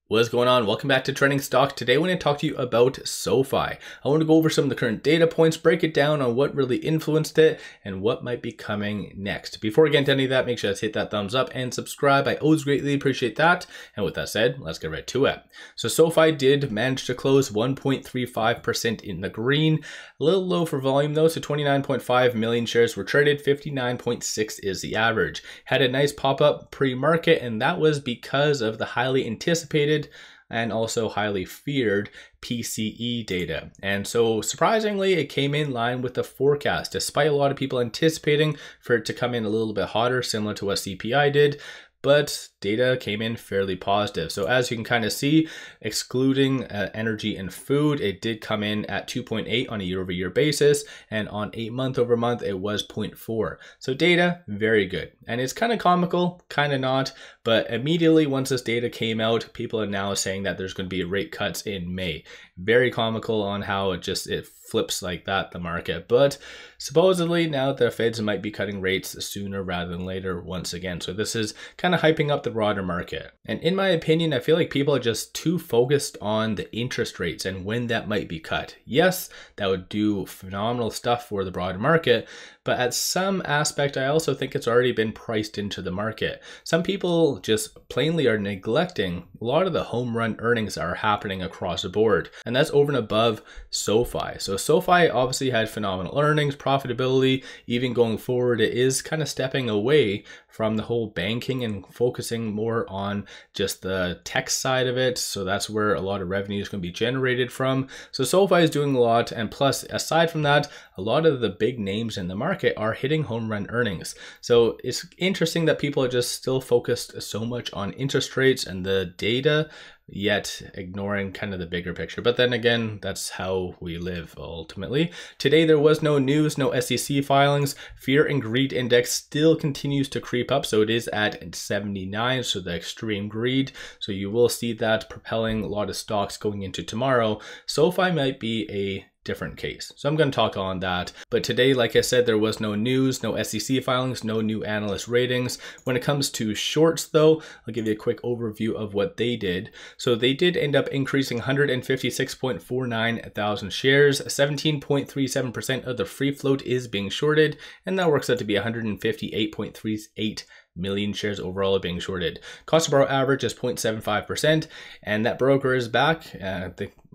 What's going on? Welcome back to Trending Stock. Today I want to talk to you about SoFi. I want to go over some of the current data points, break it down on what really influenced it and what might be coming next. Before we get into any of that, make sure to hit that thumbs up and subscribe. I always greatly appreciate that. And with that said, let's get right to it. So SoFi did manage to close 1.35% in the green. A little low for volume though, so 29.5 million shares were traded, 59.6 is the average. Had a nice pop-up pre-market, and that was because of the highly anticipated and also highly feared PCE data. And so surprisingly, it came in line with the forecast, despite a lot of people anticipating for it to come in a little bit hotter, similar to what CPI did. But data came in fairly positive. So as you can kind of see, excluding energy and food, it did come in at 2.8 on a year-over-year basis, and on a month-over-month, it was 0.4. So data, very good. And it's kind of comical, kind of not, but immediately once this data came out, people are now saying that there's going to be rate cuts in May. Very comical on how it flips like that, the market. But supposedly now the Feds might be cutting rates sooner rather than later once again. So this is kind of hyping up the broader market. And in my opinion, I feel like people are just too focused on the interest rates and when that might be cut. Yes, that would do phenomenal stuff for the broader market, but at some aspect, I also think it's already been priced into the market. Some people just plainly are neglecting a lot of the home run earnings that are happening across the board. And that's over and above SoFi. So SoFi obviously had phenomenal earnings, profitability. Even going forward, it is kind of stepping away from the whole banking and focusing more on just the tech side of it. So that's where a lot of revenue is going to be generated from. So SoFi is doing a lot. And plus, aside from that, a lot of the big names in the market are hitting home run earnings. So it's interesting that people are just still focused so much on interest rates and the data, yet ignoring kind of the bigger picture. But then again, that's how we live ultimately. Today, there was no news, no SEC filings. Fear and greed index still continues to creep up. So it is at 79, so the extreme greed. So you will see that propelling a lot of stocks going into tomorrow. SoFi might be a different case. So I'm going to talk on that. But today, like I said, there was no news, no SEC filings, no new analyst ratings. When it comes to shorts though, I'll give you a quick overview of what they did. So they did end up increasing 156.49 thousand shares. 17.37% of the free float is being shorted, and that works out to be 158.38 million shares overall are being shorted. Cost to borrow average is 0.75%, and that broker is back.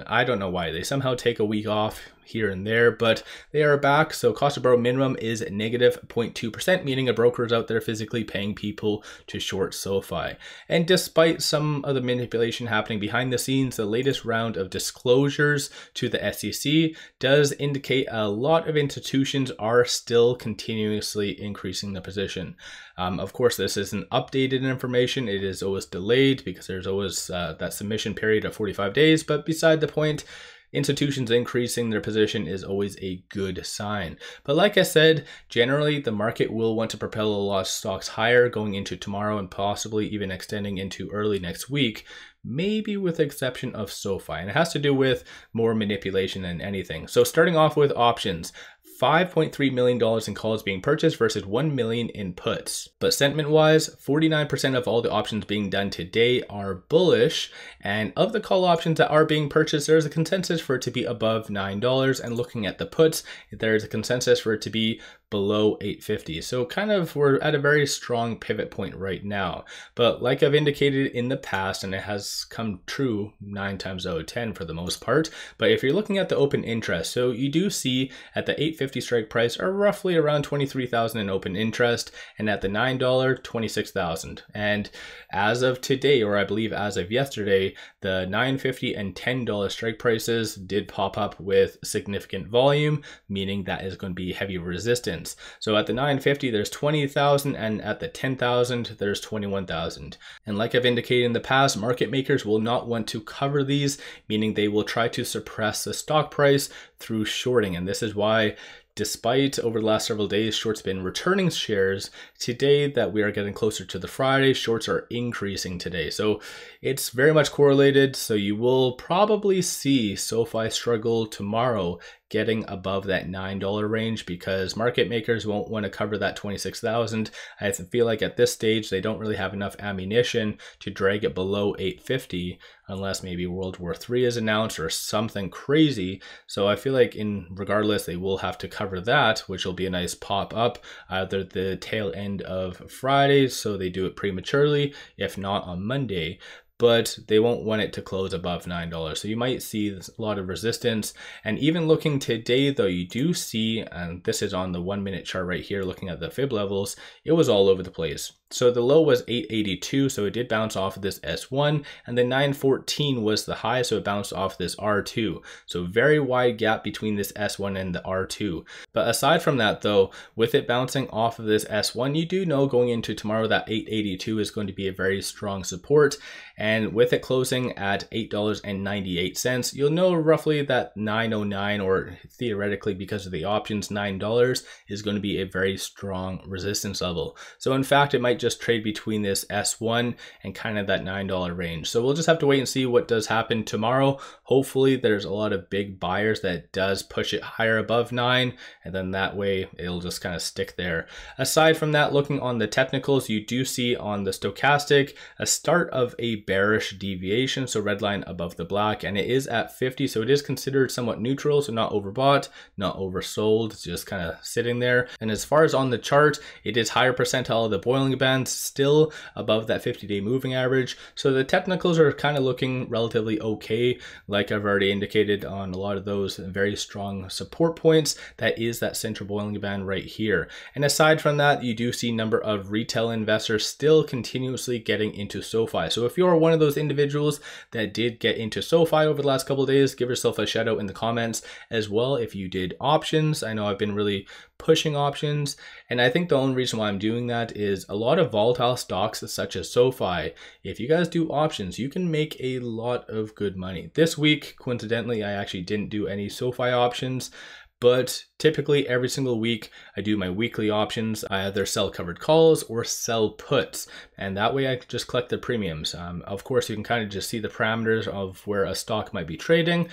I don't know why. They somehow take a week off here and there, but they are back. So cost to borrow minimum is negative 0.2%, meaning a broker is out there physically paying people to short SoFi. And despite some of the manipulation happening behind the scenes, the latest round of disclosures to the SEC does indicate a lot of institutions are still continuously increasing the position. Of course, this isn't updated information. It is always delayed because there's always that submission period of 45 days. But beside the point, institutions increasing their position is always a good sign. But like I said, generally the market will want to propel a lot of stocks higher going into tomorrow and possibly even extending into early next week, maybe with the exception of SoFi. And it has to do with more manipulation than anything. So starting off with options, $5.3 million in calls being purchased versus 1 million in puts. But sentiment-wise, 49% of all the options being done today are bullish. And of the call options that are being purchased, there's a consensus for it to be above $9. And looking at the puts, there's a consensus for it to be below 850. So kind of we're at a very strong pivot point right now. But like I've indicated in the past, and it has come true 9 times out of 10 for the most part, but if you're looking at the open interest, so you do see at the 850 strike price are roughly around 23,000 in open interest, and at the $9, 26,000. And as of today, or I believe as of yesterday, the $9.50 and $10 strike prices did pop up with significant volume, meaning that is going to be heavy resistance. So at the 950, there's 20,000, and at the 10,000, there's 21,000. And like I've indicated in the past, market makers will not want to cover these, meaning they will try to suppress the stock price through shorting. And this is why, despite over the last several days, shorts have been returning shares, today that we are getting closer to the Friday, shorts are increasing today. So it's very much correlated. So you will probably see SoFi struggle tomorrow getting above that $9 range, because market makers won't want to cover that 26,000. I feel like at this stage they don't really have enough ammunition to drag it below 850 unless maybe World War III is announced or something crazy. So I feel like regardless they will have to cover that, which will be a nice pop up either the tail end of Friday, so they do it prematurely, if not on Monday. But they won't want it to close above $9. So you might see a lot of resistance. And even looking today though, you do see, and this is on the 1 minute chart right here, looking at the fib levels, it was all over the place. So the low was 882, so it did bounce off of this S1, and then 914 was the high, so it bounced off this R2. So very wide gap between this S1 and the R2. But aside from that though, with it bouncing off of this S1, you do know going into tomorrow that 882 is going to be a very strong support. And with it closing at $8.98, you'll know roughly that 909, or theoretically because of the options, $9 is going to be a very strong resistance level. So in fact, it might just trade between this S1 and kind of that $9 range. So we'll just have to wait and see what does happen tomorrow. Hopefully there's a lot of big buyers that does push it higher above 9, and then that way it'll just kind of stick there. Aside from that, looking on the technicals, you do see on the stochastic a start of a bearish deviation, so red line above the black, and it is at 50, so it is considered somewhat neutral, so not overbought, not oversold, it's just kind of sitting there. And as far as on the chart, it is higher percentile of the Bollinger Band, still above that 50-day moving average. So the technicals are kind of looking relatively okay. Like I've already indicated on a lot of those very strong support points, that is that central Bollinger Band right here. And aside from that, you do see number of retail investors still continuously getting into SoFi. So if you're one of those individuals that did get into SoFi over the last couple of days, give yourself a shout out in the comments as well. If you did options, I know I've been really pushing options, and I think the only reason why I'm doing that is a lot of volatile stocks such as SoFi, if you guys do options, you can make a lot of good money. This week, coincidentally, I actually didn't do any SoFi options, but typically every single week I do my weekly options. I either sell covered calls or sell puts, and that way I just collect the premiums. Of course, you can kind of just see the parameters of where a stock might be trading,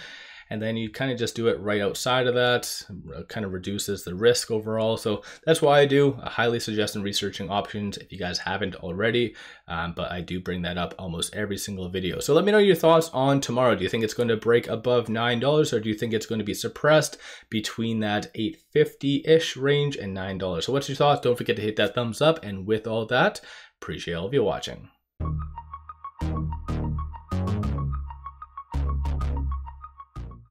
and then you kind of just do it right outside of that. Kind of reduces the risk overall. So that's why I do. I highly suggest researching options if you guys haven't already, but I do bring that up almost every single video. So let me know your thoughts on tomorrow. Do you think it's going to break above $9, or do you think it's going to be suppressed between that 850-ish range and $9? So what's your thoughts? Don't forget to hit that thumbs up, and with all that, appreciate all of you watching.